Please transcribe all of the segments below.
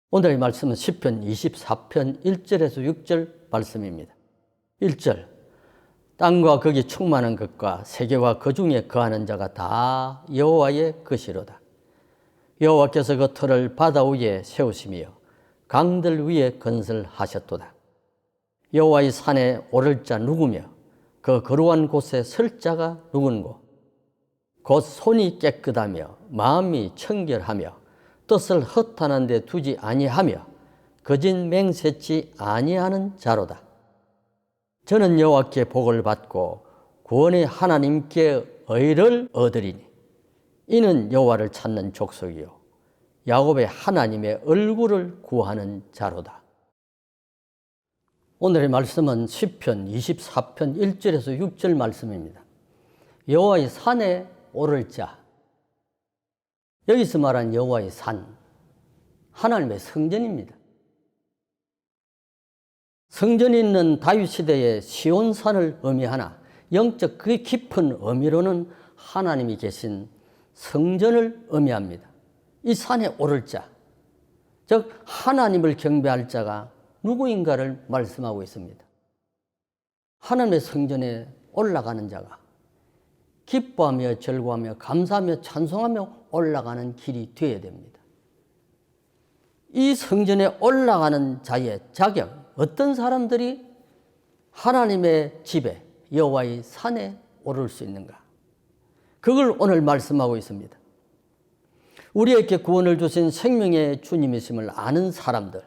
오늘의 말씀은 시편 24편 1절에서 6절 말씀입니다. 1절, 땅과 거기 충만한 것과 세계와 그 중에 거하는 자가 다 여호와의 것이로다. 여호와께서 그 터를 바다 위에 세우시며 강들 위에 건설하셨도다. 여호와의 산에 오를 자 누구며 그 거룩한 곳에 설 자가 누군고? 곧 손이 깨끗하며 마음이 청결하며 뜻을 허탄한 데 두지 아니하며 거짓 맹세치 아니하는 자로다. 저는 여호와께 복을 받고 구원의 하나님께 의를 얻으리니 이는 여호와를 찾는 족속이요 야곱의 하나님의 얼굴을 구하는 자로다. 오늘의 말씀은 시편 24편 1절에서 6절 말씀입니다. 여호와의 산에 오를 자. 여기서 말한 여호와의 산, 하나님의 성전입니다. 성전이 있는 다윗 시대의 시온산을 의미하나 영적 그 깊은 의미로는 하나님이 계신 성전을 의미합니다. 이 산에 오를 자, 즉 하나님을 경배할 자가 누구인가를 말씀하고 있습니다. 하나님의 성전에 올라가는 자가 기뻐하며 즐거워하며 감사하며 찬송하며 올라가는 길이 되어야 됩니다. 이 성전에 올라가는 자의 자격, 어떤 사람들이 하나님의 집에 여호와의 산에 오를 수 있는가? 그걸 오늘 말씀하고 있습니다. 우리에게 구원을 주신 생명의 주님이심을 아는 사람들,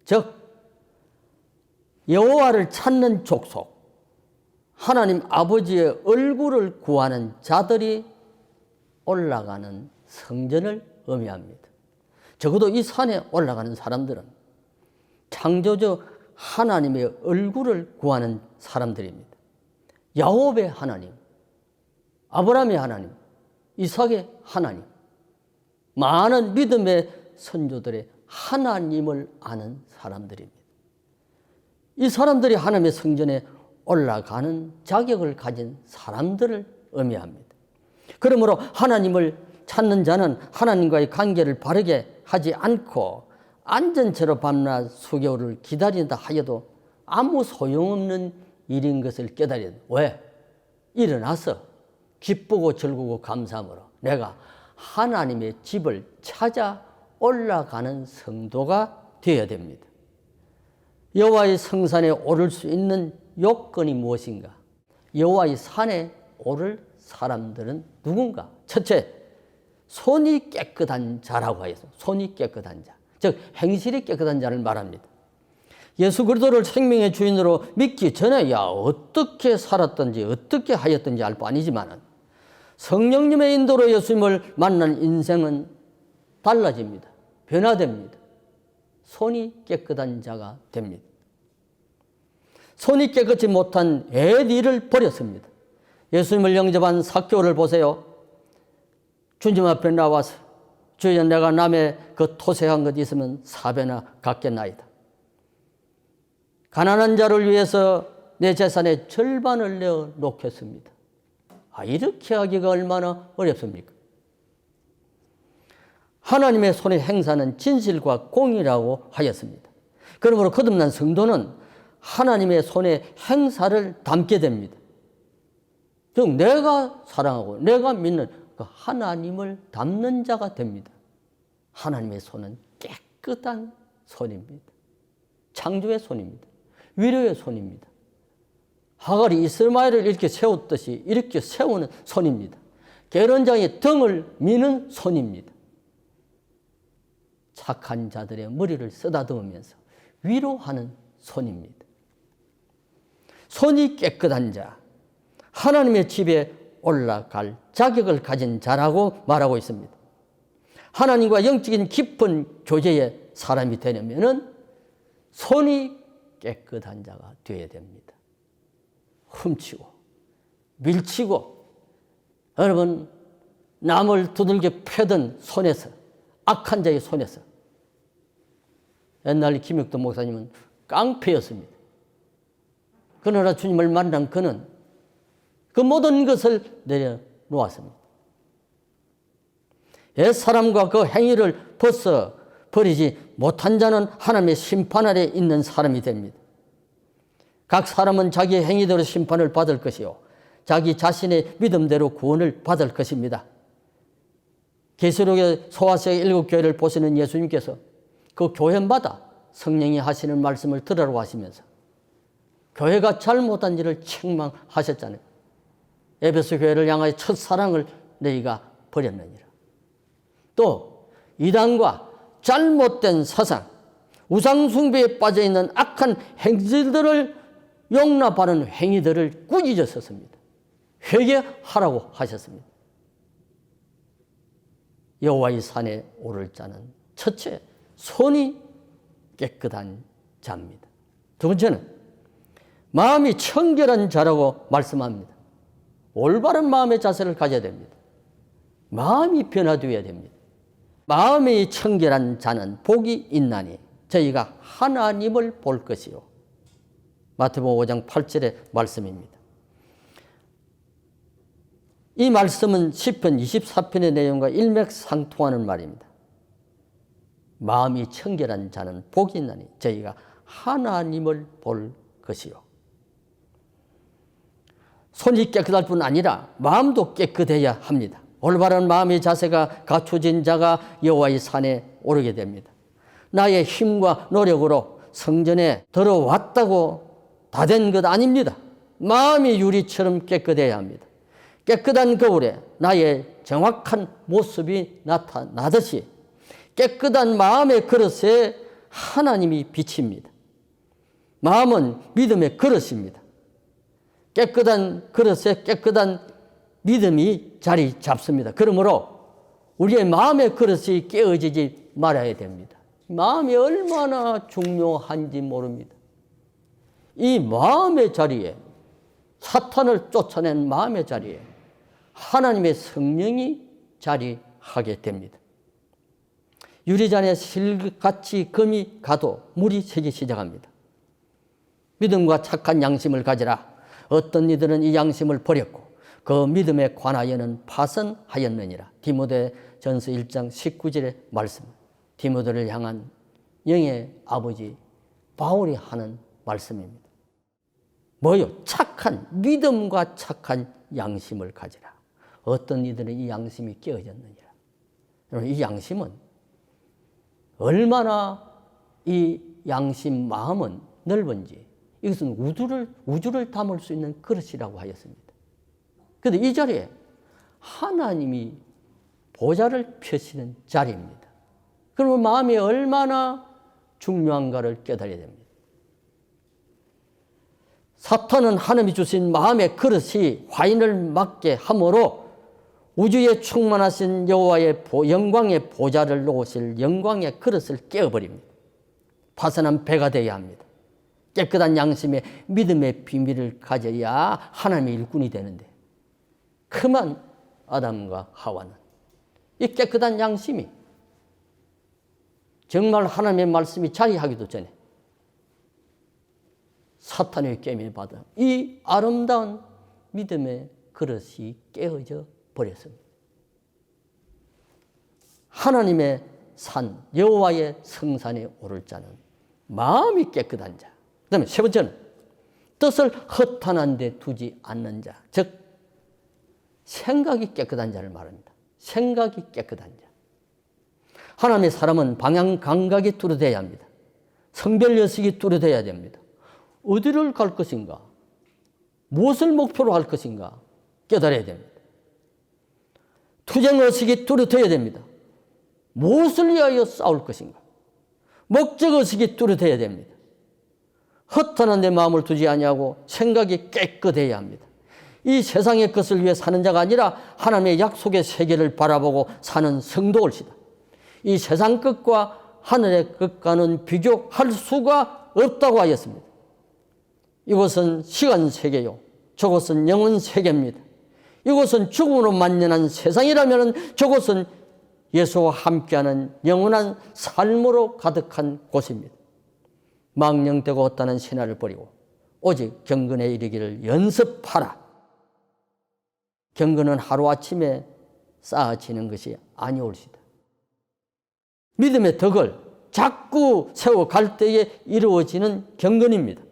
즉 여호와를 찾는 족속, 하나님 아버지의 얼굴을 구하는 자들이 올라가는 성전을 의미합니다. 적어도 이 산에 올라가는 사람들은 창조주 하나님의 얼굴을 구하는 사람들입니다. 야곱의 하나님, 아브라함의 하나님, 이삭의 하나님, 많은 믿음의 선조들의 하나님을 아는 사람들입니다. 이 사람들이 하나님의 성전에 올라가는 자격을 가진 사람들을 의미합니다. 그러므로 하나님을 찾는 자는 하나님과의 관계를 바르게 하지 않고 앉은 채로 밤낮 수개월을 기다린다 하여도 아무 소용없는 일인 것을 깨달아야 돼. 왜? 일어나서 기쁘고 즐거고 감사함으로 내가 하나님의 집을 찾아 올라가는 성도가 되어야 됩니다. 여호와의 성산에 오를 수 있는 요건이 무엇인가? 여호와의 산에 오를 사람들은 누군가? 첫째, 손이 깨끗한 자라고 하여서 손이 깨끗한 자, 즉 행실이 깨끗한 자를 말합니다. 예수 그리스도를 생명의 주인으로 믿기 전에 어떻게 살았든지 어떻게 하였든지 알 바 아니지만 성령님의 인도로 예수님을 만난 인생은 달라집니다. 변화됩니다. 손이 깨끗한 자가 됩니다. 손이 깨끗이 못한 애리를 버렸습니다. 예수님을 영접한 삭개오를 보세요. 주님 앞에 나와서 주여 내가 남의 그 토색한 것 있으면 4배나 갚겠나이다. 가난한 자를 위해서 내 재산의 절반을 내어 놓겠습니다. 이렇게 하기가 얼마나 어렵습니까? 하나님의 손의 행사는 진실과 공의라고 하였습니다. 그러므로 거듭난 성도는 하나님의 손의 행사를 담게 됩니다. 즉 내가 사랑하고 내가 믿는 그 하나님을 담는 자가 됩니다. 하나님의 손은 깨끗한 손입니다. 창조의 손입니다. 위로의 손입니다. 하갈이 이스마엘을 이렇게 세웠듯이 이렇게 세우는 손입니다. 계론장의 등을 미는 손입니다. 착한 자들의 머리를 쓰다듬으면서 위로하는 손입니다. 손이 깨끗한 자, 하나님의 집에 올라갈 자격을 가진 자라고 말하고 있습니다. 하나님과 영적인 깊은 교제의 사람이 되려면 손이 깨끗한 자가 되어야 됩니다. 훔치고 밀치고 여러분 남을 두들겨 패던 손에서 악한 자의 손에서 옛날 김육도 목사님은 깡패였습니다. 그러나 주님을 만난 그는 그 모든 것을 내려놓았습니다. 옛사람과 그 행위를 벗어 버리지 못한 자는 하나님의 심판 아래 있는 사람이 됩니다. 각 사람은 자기의 행위대로 심판을 받을 것이요 자기 자신의 믿음대로 구원을 받을 것입니다. 계시록의 소아시아 7교회를 보시는 예수님께서 그 교회마다 성령이 하시는 말씀을 들으라고 하시면서 교회가 잘못한 일을 책망하셨잖아요. 에베소 교회를 향하여 첫사랑을 너희가 버렸느니라. 또 이단과 잘못된 사상, 우상숭배에 빠져있는 악한 행실들을 용납하는 행위들을 꾸짖으셨습니다. 회개하라고 하셨습니다. 여호와의 산에 오를 자는 첫째, 손이 깨끗한 자입니다. 두 번째는 마음이 청결한 자라고 말씀합니다. 올바른 마음의 자세를 가져야 됩니다. 마음이 변화되어야 됩니다. 마음이 청결한 자는 복이 있나니 저희가 하나님을 볼 것이요. 마태복음 5장 8절의 말씀입니다. 이 말씀은 시편 24편의 내용과 일맥상통하는 말입니다. 마음이 청결한 자는 복이 있나니 저희가 하나님을 볼 것이요. 손이 깨끗할 뿐 아니라 마음도 깨끗해야 합니다. 올바른 마음의 자세가 갖춰진 자가 여호와의 산에 오르게 됩니다. 나의 힘과 노력으로 성전에 들어왔다고 다 된 것 아닙니다. 마음이 유리처럼 깨끗해야 합니다. 깨끗한 거울에 나의 정확한 모습이 나타나듯이 깨끗한 마음의 그릇에 하나님이 비칩니다. 마음은 믿음의 그릇입니다. 깨끗한 그릇에 깨끗한 믿음이 자리 잡습니다. 그러므로 우리의 마음의 그릇이 깨어지지 말아야 됩니다. 마음이 얼마나 중요한지 모릅니다. 이 마음의 자리에, 사탄을 쫓아낸 마음의 자리에 하나님의 성령이 자리하게 됩니다. 유리잔에 실같이 금이 가도 물이 새기 시작합니다. 믿음과 착한 양심을 가지라. 어떤 이들은 이 양심을 버렸고 그 믿음에 관하여는 파선하였느니라. 디모데전서 1장 19절의 말씀. 디모데를 향한 영의 아버지 바울이 하는 말씀입니다. 뭐요? 착한 믿음과 착한 양심을 가지라. 어떤 이들은 이 양심이 깨어졌느니라. 여러분, 이 양심은 얼마나 이 양심 마음은 넓은지 이것은 우주를 담을 수 있는 그릇이라고 하였습니다. 그런데 이 자리에 하나님이 보좌를 펴시는 자리입니다. 그러면 마음이 얼마나 중요한가를 깨달아야 됩니다. 사탄은 하나님이 주신 마음의 그릇이 화인을 맞게 함으로 우주에 충만하신 여호와의 영광의 보좌를 놓으실 영광의 그릇을 깨어버립니다. 파선한 배가 되어야 합니다. 깨끗한 양심의 믿음의 비밀을 가져야 하나님의 일꾼이 되는데 그만 아담과 하와는 이 깨끗한 양심이 정말 하나님의 말씀이 자리하기도 전에 사탄의 깨임을 받아 이 아름다운 믿음의 그릇이 깨어져 버렸습니다. 하나님의 산, 여호와의 성산에 오를 자는 마음이 깨끗한 자. 그 다음에 세 번째는 뜻을 허탄한 데 두지 않는 자. 즉 생각이 깨끗한 자를 말합니다. 생각이 깨끗한 자. 하나님의 사람은 방향 감각이 뚜렷해야 합니다. 성별의식이 뚜렷해야 됩니다. 어디를 갈 것인가? 무엇을 목표로 할 것인가? 깨달아야 됩니다. 투쟁의식이 뚜렷해야 됩니다. 무엇을 위하여 싸울 것인가? 목적의식이 뚜렷해야 됩니다. 허탄한 데 마음을 두지 아니하고 생각이 깨끗해야 합니다. 이 세상의 것을 위해 사는 자가 아니라 하나님의 약속의 세계를 바라보고 사는 성도일시다. 이 세상 것과 하늘의 것과는 비교할 수가 없다고 하였습니다. 이곳은 시간 세계요, 저곳은 영혼 세계입니다. 이곳은 죽음으로 만연한 세상이라면 저곳은 예수와 함께하는 영원한 삶으로 가득한 곳입니다. 망령되고 없다는 신화를 버리고 오직 경건에 이르기를 연습하라. 경건은 하루아침에 쌓아지는 것이 아니올시다. 믿음의 덕을 자꾸 세워갈 때에 이루어지는 경건입니다.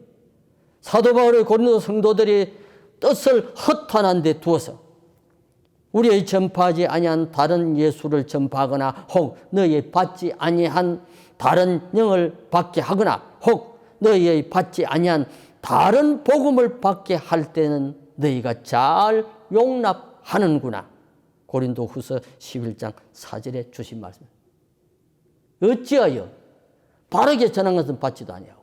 사도 바울의 고린도 성도들이 뜻을 허탄한 데 두어서 우리의 전파하지 아니한 다른 예수를 전파하거나 혹 너희의 받지 아니한 다른 영을 받게 하거나 혹 너희의 받지 아니한 다른 복음을 받게 할 때는 너희가 잘 용납하는구나. 고린도후서 11장 4절에 주신 말씀. 어찌하여 바르게 전한 것은 받지도 아니하고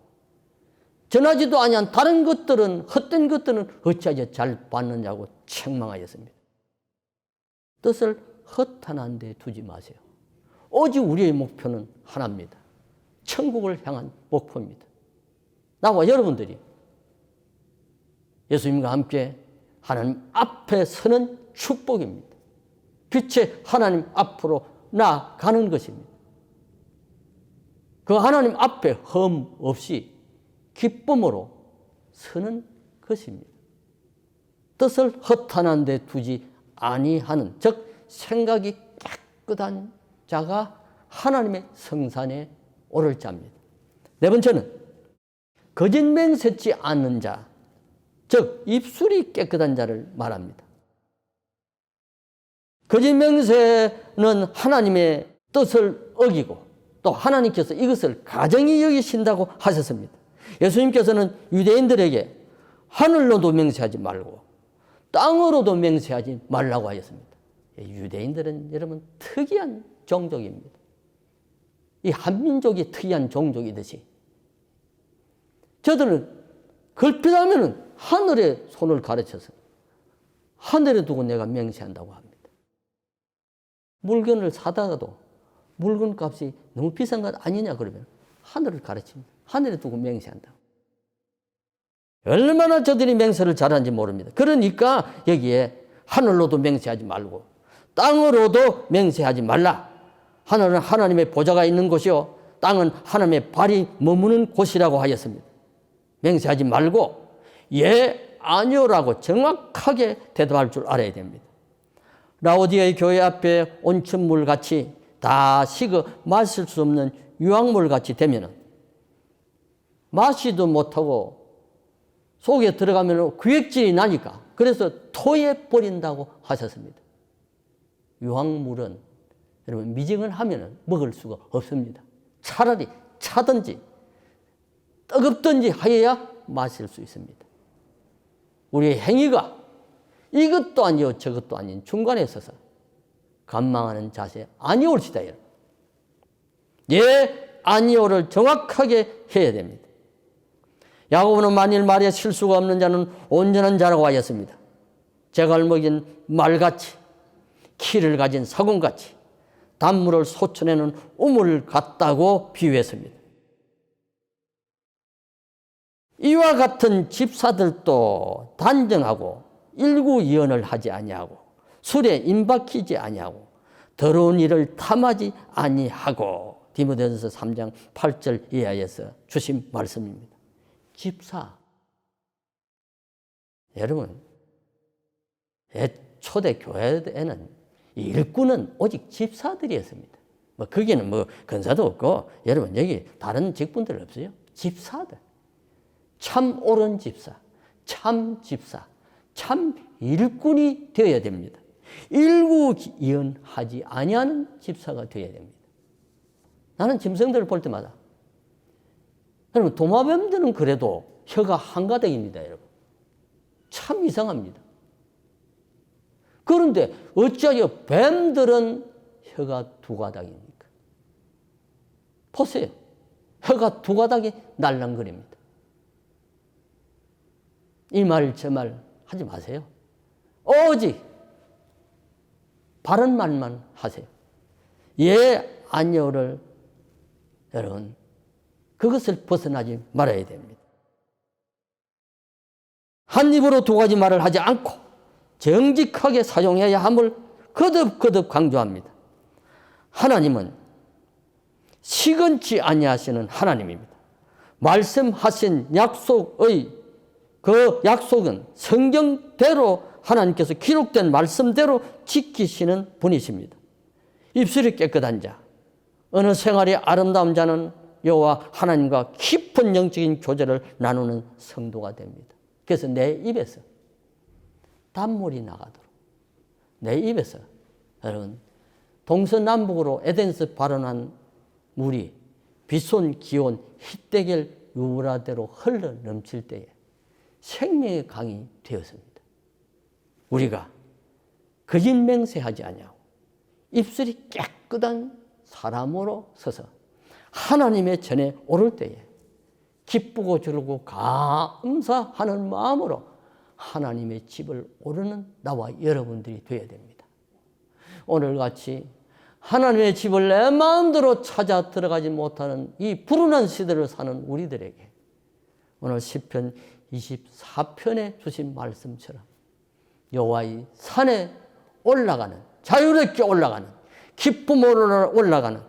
전하지도 아니한 다른 것들은 헛된 것들은 어찌하여 잘 받느냐고 책망하였습니다. 뜻을 허탄한 데 두지 마세요. 오직 우리의 목표는 하나입니다. 천국을 향한 목표입니다. 나와 여러분들이 예수님과 함께 하나님 앞에 서는 축복입니다. 빛의 하나님 앞으로 나아가는 것입니다. 그 하나님 앞에 흠 없이 기쁨으로 서는 것입니다. 뜻을 허탄한 데 두지 아니하는, 즉 생각이 깨끗한 자가 하나님의 성산에 오를 자입니다. 네 번째는 거짓 맹세치 않는 자, 즉 입술이 깨끗한 자를 말합니다. 거짓 맹세는 하나님의 뜻을 어기고 또 하나님께서 이것을 가정히 여기신다고 하셨습니다. 예수님께서는 유대인들에게 하늘로도 맹세하지 말고 땅으로도 맹세하지 말라고 하였습니다. 유대인들은 여러분 특이한 종족입니다. 이 한민족이 특이한 종족이듯이 저들은 걸핏하면 하늘에 손을 가르쳐서 하늘에 두고 내가 맹세한다고 합니다. 물건을 사다가도 물건 값이 너무 비싼 것 아니냐 그러면 하늘을 가르칩니다. 하늘에 두고 맹세한다. 얼마나 저들이 맹세를 잘하는지 모릅니다. 그러니까 여기에 하늘로도 맹세하지 말고 땅으로도 맹세하지 말라. 하늘은 하나님의 보좌가 있는 곳이요 땅은 하나님의 발이 머무는 곳이라고 하였습니다. 맹세하지 말고 예, 아니오라고 정확하게 대답할 줄 알아야 됩니다. 라오디아의 교회 앞에 온천물같이 다 식어 마실 수 없는 유황물같이 되면은 마시도 못하고 속에 들어가면 구역질이 나니까 그래서 토해 버린다고 하셨습니다. 유황물은 여러분 미증을 하면 먹을 수가 없습니다. 차라리 차든지 뜨겁든지 하여야 마실 수 있습니다. 우리의 행위가 이것도 아니요 저것도 아닌 중간에 있어서 간망하는 자세 아니올시다. 예, 아니오를 정확하게 해야 됩니다. 야고보는 만일 말에 실수가 없는 자는 온전한 자라고 하였습니다. 재갈 먹인 말같이 키를 가진 사공같이 단물을 소천에는 우물 같다고 비유했습니다. 이와 같은 집사들도 단정하고 일구이언을 하지 아니하고 술에 임박히지 아니하고 더러운 일을 탐하지 아니하고 디모데전서 3장 8절 이하에서 주신 말씀입니다. 집사. 여러분, 초대 교회에는 일꾼은 오직 집사들이었습니다. 거기는 근사도 없고 여러분 여기 다른 직분들 없어요. 집사들. 참 옳은 집사, 참 집사, 참 일꾼이 되어야 됩니다. 일구이언하지 아니하는 집사가 되어야 됩니다. 나는 짐승들을 볼 때마다 여러분 도마뱀들은 그래도 혀가 한가닥입니다. 여러분 참 이상합니다. 그런데 어찌하여 뱀들은 혀가 두 가닥입니까? 보세요. 혀가 두 가닥이 날랑거립니다. 이 말 저 말 하지 마세요. 오직 바른 말만 하세요. 예, 아니오를 여러분 그것을 벗어나지 말아야 됩니다. 한 입으로 두 가지 말을 하지 않고 정직하게 사용해야 함을 거듭거듭 강조합니다. 하나님은 시건치 아니하시는 하나님입니다. 말씀하신 약속의 그 약속은 성경대로 하나님께서 기록된 말씀대로 지키시는 분이십니다. 입술이 깨끗한 자, 어느 생활이 아름다운 자는 여호와 하나님과 깊은 영적인 교제를 나누는 성도가 됩니다. 그래서 내 입에서 단물이 나가도록, 내 입에서 여러분 동서남북으로 에덴에서 발원한 물이 비손 기온 희대결 유브라데로 흘러 넘칠 때에 생명의 강이 되었습니다. 우리가 거짓 맹세하지 아니하고 입술이 깨끗한 사람으로 서서 하나님의 전에 오를 때에 기쁘고 즐거고 감사하는 마음으로 하나님의 집을 오르는 나와 여러분들이 되어야 됩니다. 오늘같이 하나님의 집을 내 마음대로 찾아 들어가지 못하는 이 불운한 시대를 사는 우리들에게 오늘 시편 24편에 주신 말씀처럼 여호와의 산에 올라가는, 자유롭게 올라가는, 기쁨으로 올라가는,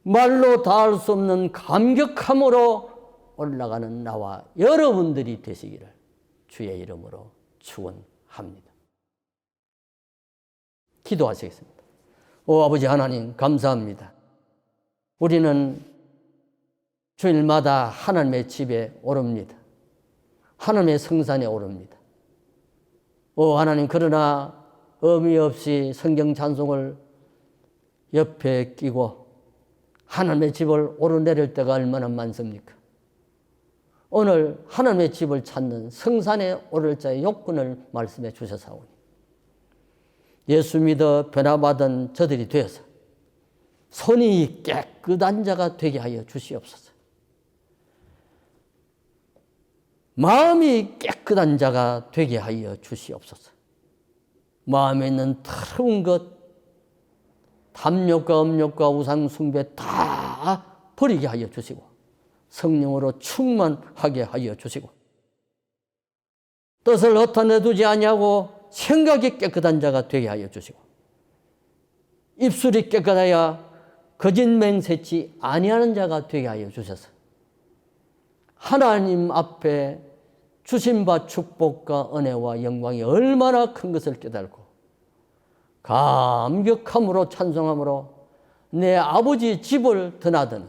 말로 다할 수 없는 감격함으로 올라가는 나와 여러분들이 되시기를 주의 이름으로 축원합니다. 기도하시겠습니다. 오 아버지 하나님 감사합니다. 우리는 주일마다 하나님의 집에 오릅니다. 하나님의 성산에 오릅니다. 오 하나님, 그러나 의미 없이 성경 찬송을 옆에 끼고 하나님의 집을 오르내릴 때가 얼마나 많습니까? 오늘 하나님의 집을 찾는 성산에 오를 자의 요건을 말씀해 주셔사오니 예수 믿어 변화받은 저들이 되어서 손이 깨끗한 자가 되게 하여 주시옵소서. 마음이 깨끗한 자가 되게 하여 주시옵소서. 마음에 있는 더러운 것, 탐욕과 음욕과 우상 숭배 다 버리게 하여 주시고 성령으로 충만하게 하여 주시고 뜻을 흩어내두지 아니하고 생각이 깨끗한 자가 되게 하여 주시고 입술이 깨끗하여 거짓 맹세치 아니하는 자가 되게 하여 주셔서 하나님 앞에 주신 바 축복과 은혜와 영광이 얼마나 큰 것을 깨달고 감격함으로 찬송함으로 내 아버지 집을 드나드는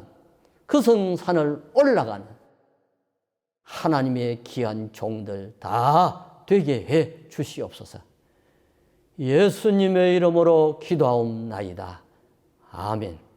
그 성산을 올라가는 하나님의 귀한 종들 다 되게 해 주시옵소서. 예수님의 이름으로 기도하옵나이다. 아멘.